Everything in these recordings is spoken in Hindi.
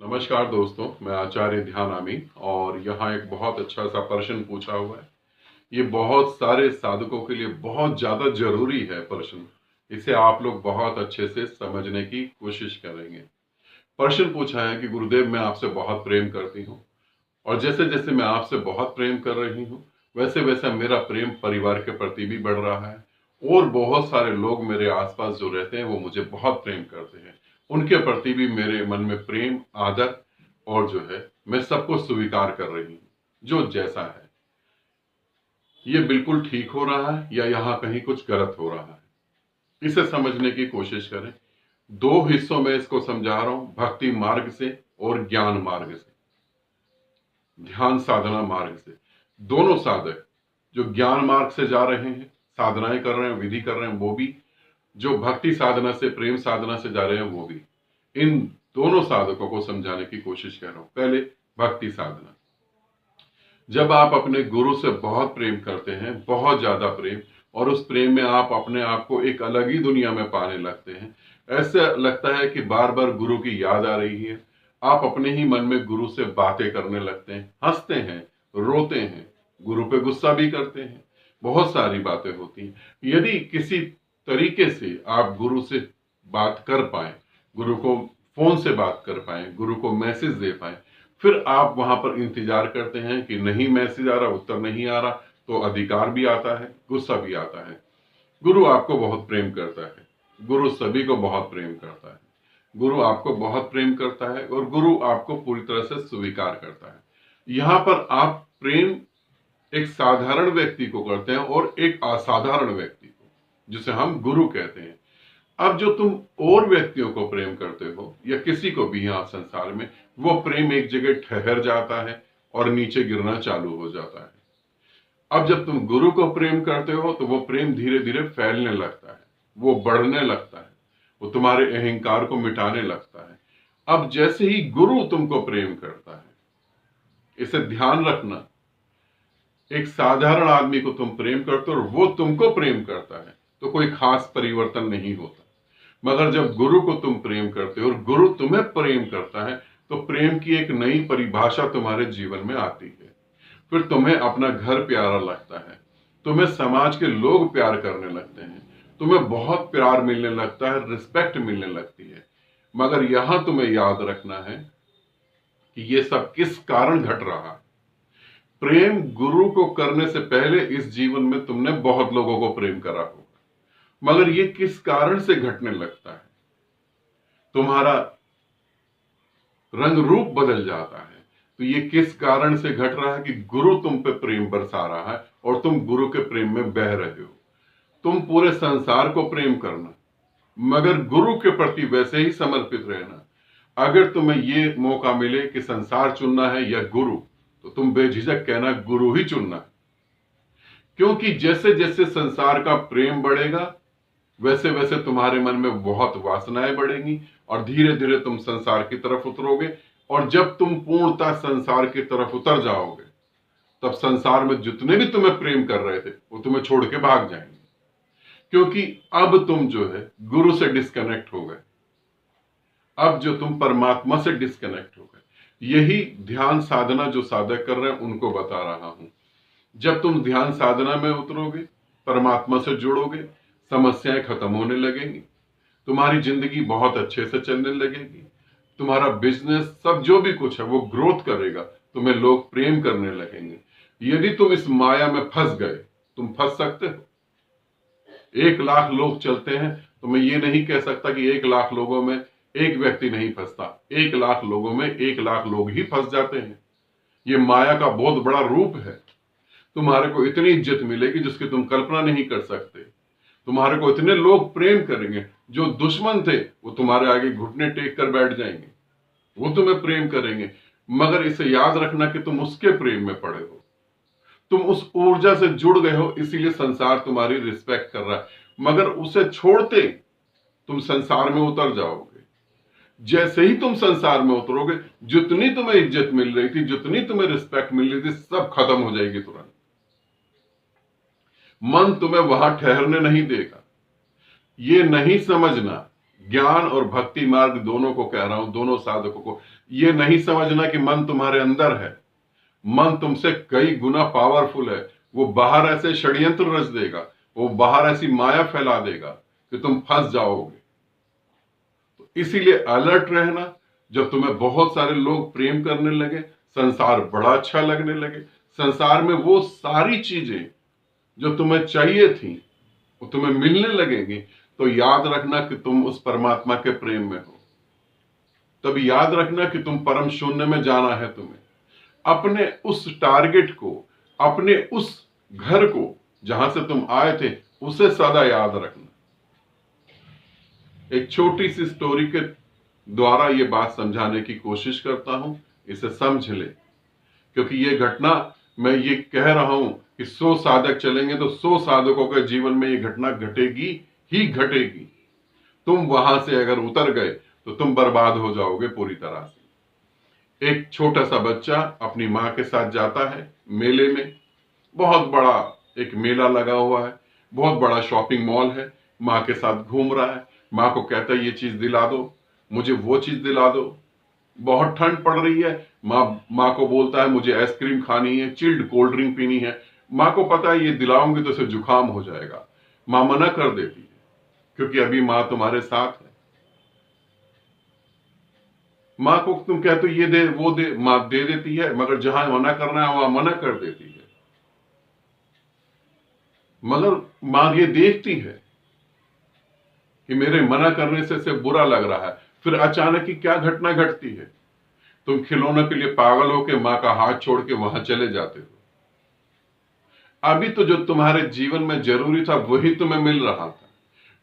नमस्कार दोस्तों, मैं आचार्य ध्यानामी और यहाँ एक बहुत अच्छा सा प्रश्न पूछा हुआ है। ये बहुत सारे साधकों के लिए बहुत ज़्यादा जरूरी है प्रश्न। इसे आप लोग बहुत अच्छे से समझने की कोशिश करेंगे। प्रश्न पूछा है कि गुरुदेव, मैं आपसे बहुत प्रेम करती हूँ और जैसे जैसे मैं आपसे बहुत प्रेम कर रही हूँ वैसे वैसा मेरा प्रेम परिवार के प्रति भी बढ़ रहा है और बहुत सारे लोग मेरे आसपास जो रहते हैं वो मुझे बहुत प्रेम करते हैं। उनके प्रति भी मेरे मन में प्रेम, आदर और जो है मैं सबको स्वीकार कर रही हूँ जो जैसा है। ये बिल्कुल ठीक हो रहा है या यहाँ कहीं कुछ गलत हो रहा है, इसे समझने की कोशिश करें। दो हिस्सों में इसको समझा रहा हूं, भक्ति मार्ग से और ज्ञान मार्ग से, ध्यान साधना मार्ग से। दोनों साधक जो ज्ञान मार्ग से जा रहे हैं, साधनाएं कर रहे हैं, विधि कर रहे हैं, वो भी जो भक्ति साधना से, प्रेम साधना से जा रहे हैं वो भी, इन दोनों साधकों को समझाने की कोशिश कर रहा हूं। पहले भक्ति साधना। जब आप अपने गुरु से बहुत प्रेम करते हैं, बहुत ज्यादा प्रेम, और उस प्रेम में आप अपने आप को एक अलग ही दुनिया में पाने लगते हैं, ऐसा लगता है कि बार बार गुरु की याद आ रही है। आप अपने ही मन में गुरु से बातें करने लगते हैं, हंसते हैं, रोते हैं, गुरु पे गुस्सा भी करते हैं, बहुत सारी बातें होती हैं। यदि किसी तरीके से आप गुरु से बात कर पाए, गुरु को फोन से बात कर पाए, गुरु को मैसेज दे पाए, फिर आप वहां पर इंतजार करते हैं कि नहीं मैसेज आ रहा, उत्तर नहीं आ रहा, तो अधिकार भी आता है, गुस्सा भी आता है। गुरु आपको बहुत प्रेम करता है, गुरु सभी को बहुत प्रेम करता है, गुरु आपको बहुत प्रेम करता है और गुरु आपको पूरी तरह से स्वीकार करता है। यहाँ पर आप प्रेम एक साधारण व्यक्ति को करते हैं और एक असाधारण व्यक्ति को, जिसे हम गुरु कहते हैं। अब जो तुम और व्यक्तियों को प्रेम करते हो या किसी को भी यहाँ संसार में, वो प्रेम एक जगह ठहर जाता है और नीचे गिरना चालू हो जाता है। अब जब तुम गुरु को प्रेम करते हो तो वो प्रेम धीरे धीरे फैलने लगता है, वो बढ़ने लगता है, वो तुम्हारे अहंकार को मिटाने लगता है। अब जैसे ही गुरु तुमको प्रेम करता है, इसे ध्यान रखना, एक साधारण आदमी को तुम प्रेम करते हो और वो तुमको प्रेम करता है तो कोई खास परिवर्तन नहीं होता। मगर जब गुरु को तुम प्रेम करते हो और गुरु तुम्हें प्रेम करता है तो प्रेम की एक नई परिभाषा तुम्हारे जीवन में आती है। फिर तुम्हें अपना घर प्यारा लगता है, तुम्हें समाज के लोग प्यार करने लगते हैं, तुम्हें बहुत प्यार मिलने लगता है, रिस्पेक्ट मिलने लगती है। मगर यहां तुम्हें याद रखना है कि ये सब किस कारण घट रहा है। प्रेम गुरु को करने से पहले इस जीवन में तुमने बहुत लोगों को प्रेम करा होगा, मगर ये किस कारण से घटने लगता है। तुम्हारा रंग रूप बदल जाता है, तो ये किस कारण से घट रहा है कि गुरु तुम पे प्रेम बरसा रहा है और तुम गुरु के प्रेम में बह रहे हो। तुम पूरे संसार को प्रेम करना, मगर गुरु के प्रति वैसे ही समर्पित रहना। अगर तुम्हें ये मौका मिले कि संसार चुनना है या गुरु, तो तुम बेझिझक कहना गुरु ही चुनना है। क्योंकि जैसे जैसे संसार का प्रेम बढ़ेगा वैसे वैसे तुम्हारे मन में बहुत वासनाएं बढ़ेंगी और धीरे धीरे तुम संसार की तरफ उतरोगे। और जब तुम पूर्णतः संसार की तरफ उतर जाओगे तब संसार में जितने भी तुम्हें प्रेम कर रहे थे वो तुम्हें छोड़ के भाग जाएंगे, क्योंकि अब तुम जो है गुरु से डिस्कनेक्ट हो गए। अब जो तुम परमात्मा से डिस्कनेक्ट हो गए। यही ध्यान साधना जो साधक कर रहे हैं उनको बता रहा हूं। जब तुम ध्यान साधना में उतरोगे, परमात्मा से जुड़ोगे, समस्याएं खत्म होने लगेंगी, तुम्हारी जिंदगी बहुत अच्छे से चलने लगेगी, तुम्हारा बिजनेस, सब जो भी कुछ है वो ग्रोथ करेगा, तुम्हें लोग प्रेम करने लगेंगे। यदि तुम इस माया में फंस गए, तुम फंस सकते हो। 1 लाख लोग चलते हैं तो मैं ये नहीं कह सकता कि 1 लाख लोगों में एक व्यक्ति नहीं फंसता। 1 लाख लोगों में 1 लाख लोग ही फंस जाते हैं। ये माया का बहुत बड़ा रूप है। तुम्हारे को इतनी इज्जत मिलेगी जिसकी तुम कल्पना नहीं कर सकते। तुम्हारे को इतने लोग प्रेम करेंगे, जो दुश्मन थे वो तुम्हारे आगे घुटने टेक कर बैठ जाएंगे, वो तुम्हें प्रेम करेंगे। मगर इसे याद रखना कि तुम उसके प्रेम में पड़े हो, तुम उस ऊर्जा से जुड़ गए हो, इसीलिए संसार तुम्हारी रिस्पेक्ट कर रहा है। मगर उसे छोड़ते तुम संसार में उतर जाओगे। जैसे ही तुम संसार में उतरोगे, जितनी तुम्हें इज्जत मिल रही थी, जितनी तुम्हें रिस्पेक्ट मिल रही थी, सब खत्म हो जाएगी तुरंत। मन तुम्हें वहां ठहरने नहीं देगा। ये नहीं समझना, ज्ञान और भक्ति मार्ग दोनों को कह रहा हूं, दोनों साधकों को, ये नहीं समझना कि मन तुम्हारे अंदर है। मन तुमसे कई गुना पावरफुल है। वो बाहर ऐसे षड्यंत्र रच देगा, वो बाहर ऐसी माया फैला देगा कि तुम फंस जाओगे। तो इसीलिए अलर्ट रहना। जब तुम्हें बहुत सारे लोग प्रेम करने लगे, संसार बड़ा अच्छा लगने लगे, संसार में वो सारी चीजें जो तुम्हें चाहिए थी वो तुम्हें मिलने लगेंगी, तो याद रखना कि तुम उस परमात्मा के प्रेम में हो। तब याद रखना कि तुम परम शून्य में जाना है तुम्हें। अपने उस टारगेट को, अपने उस घर को जहां से तुम आए थे, उसे सदा याद रखना। एक छोटी सी स्टोरी के द्वारा ये बात समझाने की कोशिश करता हूं, इसे समझ ले। क्योंकि ये घटना, मैं ये कह रहा हूं कि 100 साधक चलेंगे तो 100 साधकों के जीवन में ये घटना घटेगी ही घटेगी। तुम वहां से अगर उतर गए तो तुम बर्बाद हो जाओगे पूरी तरह से। एक छोटा सा बच्चा अपनी माँ के साथ जाता है मेले में। बहुत बड़ा एक मेला लगा हुआ है, बहुत बड़ा शॉपिंग मॉल है। माँ के साथ घूम रहा है। माँ को कहता है ये चीज दिला दो, मुझे वो चीज दिला दो। बहुत ठंड पड़ रही है। माँ को बोलता है मुझे आइसक्रीम खानी है, चिल्ड कोल्ड ड्रिंक पीनी है। माँ को पता है ये दिलाऊंगी तो इसे जुकाम हो जाएगा। माँ मना कर देती है, क्योंकि अभी माँ तुम्हारे साथ है। माँ को तुम कहते हो ये दे वो दे, माँ दे देती है, मगर जहां मना करना है वहां मना कर देती है। मगर माँ ये देखती है कि मेरे मना करने से बुरा लग रहा है। फिर अचानक ही क्या घटना घटती है, तुम खिलौनों के लिए पागल होकर माँ का हाथ छोड़ के वहां चले जाते हो। अभी तो जो तुम्हारे जीवन में जरूरी था वही तुम्हें मिल रहा था,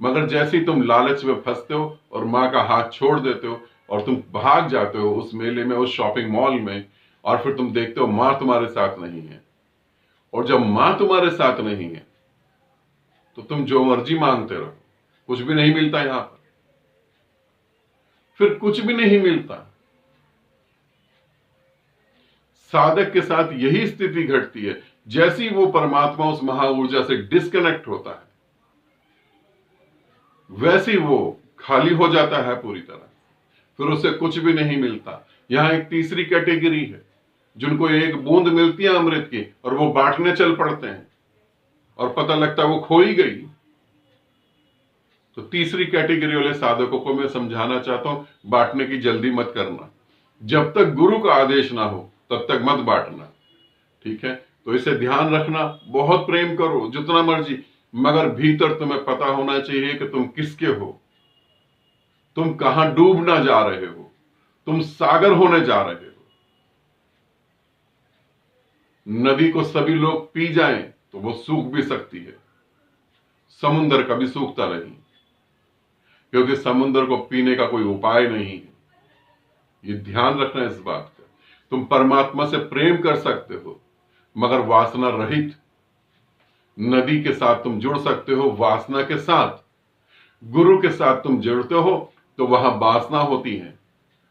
मगर जैसे ही तुम लालच में फंसते हो और माँ का हाथ छोड़ देते हो और तुम भाग जाते हो उस मेले में, उस शॉपिंग मॉल में, और फिर तुम देखते हो माँ तुम्हारे साथ नहीं है। और जब माँ तुम्हारे साथ नहीं है तो तुम जो मर्जी मांगते रहो, कुछ भी नहीं मिलता यहां पर। फिर कुछ भी नहीं मिलता। साधक के साथ यही स्थिति घटती है। जैसी वो परमात्मा उस महा ऊर्जा से डिस्कनेक्ट होता है, वैसे वो खाली हो जाता है पूरी तरह। फिर उसे कुछ भी नहीं मिलता। यहां एक तीसरी कैटेगरी है, जिनको एक बूंद मिलती है अमृत की और वो बांटने चल पड़ते हैं और पता लगता है वो खो ही गई। तो तीसरी कैटेगरी वाले साधकों को मैं समझाना चाहता हूं, बांटने की जल्दी मत करना। जब तक गुरु का आदेश ना हो तब तक मत बांटना, ठीक है। तो इसे ध्यान रखना। बहुत प्रेम करो जितना मर्जी, मगर भीतर तुम्हें पता होना चाहिए कि तुम किसके हो, तुम कहां डूबना जा रहे हो, तुम सागर होने जा रहे हो। नदी को सभी लोग पी जाएं तो वो सूख भी सकती है, समुद्र कभी सूखता नहीं, क्योंकि समुद्र को पीने का कोई उपाय नहीं है। ये ध्यान रखना इस बात का। तुम परमात्मा से प्रेम कर सकते हो, मगर वासना रहित। नदी के साथ तुम जुड़ सकते हो वासना के साथ, गुरु के साथ तुम जुड़ते हो तो वहां वासना होती है,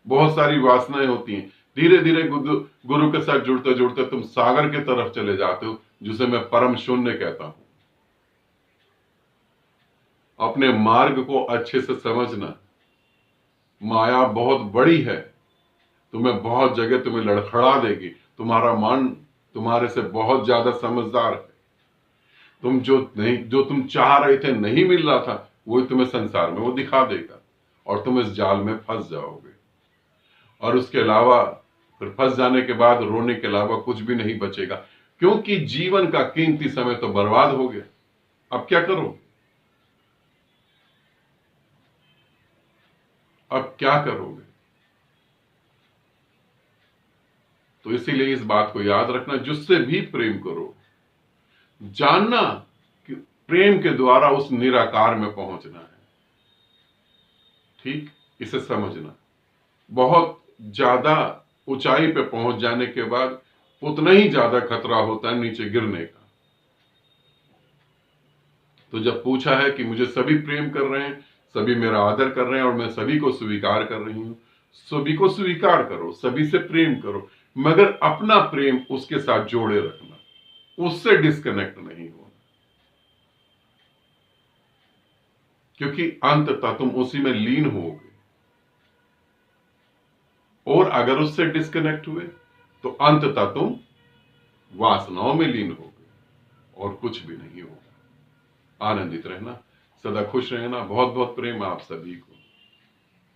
बहुत सारी वासनाएं होती हैं। धीरे धीरे गुरु के साथ जुड़ते जुड़ते तुम सागर की तरफ चले जाते हो, जिसे मैं परम शून्य कहता हूं। अपने मार्ग को अच्छे से समझना। माया बहुत बड़ी है, तुम्हें बहुत जगह तुम्हें लड़खड़ा देगी। तुम्हारा मन तुम्हारे से बहुत ज्यादा समझदार है। तुम जो तुम चाह रहे थे नहीं मिल रहा था, वही तुम्हें संसार में वो दिखा देगा और तुम इस जाल में फंस जाओगे। और उसके अलावा फिर फंस जाने के बाद रोने के अलावा कुछ भी नहीं बचेगा, क्योंकि जीवन का कीमती समय तो बर्बाद हो गया। अब क्या करो, अब क्या करोगे? तो इसीलिए इस बात को याद रखना, जिससे भी प्रेम करो, जानना कि प्रेम के द्वारा उस निराकार में पहुंचना है। ठीक, इसे समझना। बहुत ज्यादा ऊंचाई पे पहुंच जाने के बाद उतना ही ज्यादा खतरा होता है नीचे गिरने का। तो जब पूछा है कि मुझे सभी प्रेम कर रहे हैं, सभी मेरा आदर कर रहे हैं और मैं सभी को स्वीकार कर रही हूं, सभी को स्वीकार करो, सभी से प्रेम करो, मगर अपना प्रेम उसके साथ जोड़े रखना, उससे डिस्कनेक्ट नहीं होना, क्योंकि अंततः तुम उसी में लीन होगे। और अगर उससे डिस्कनेक्ट हुए तो अंततः तुम वासनाओं में लीन होगे और कुछ भी नहीं होगा। आनंदित रहना, सदा खुश रहना। बहुत बहुत प्रेम आप सभी को।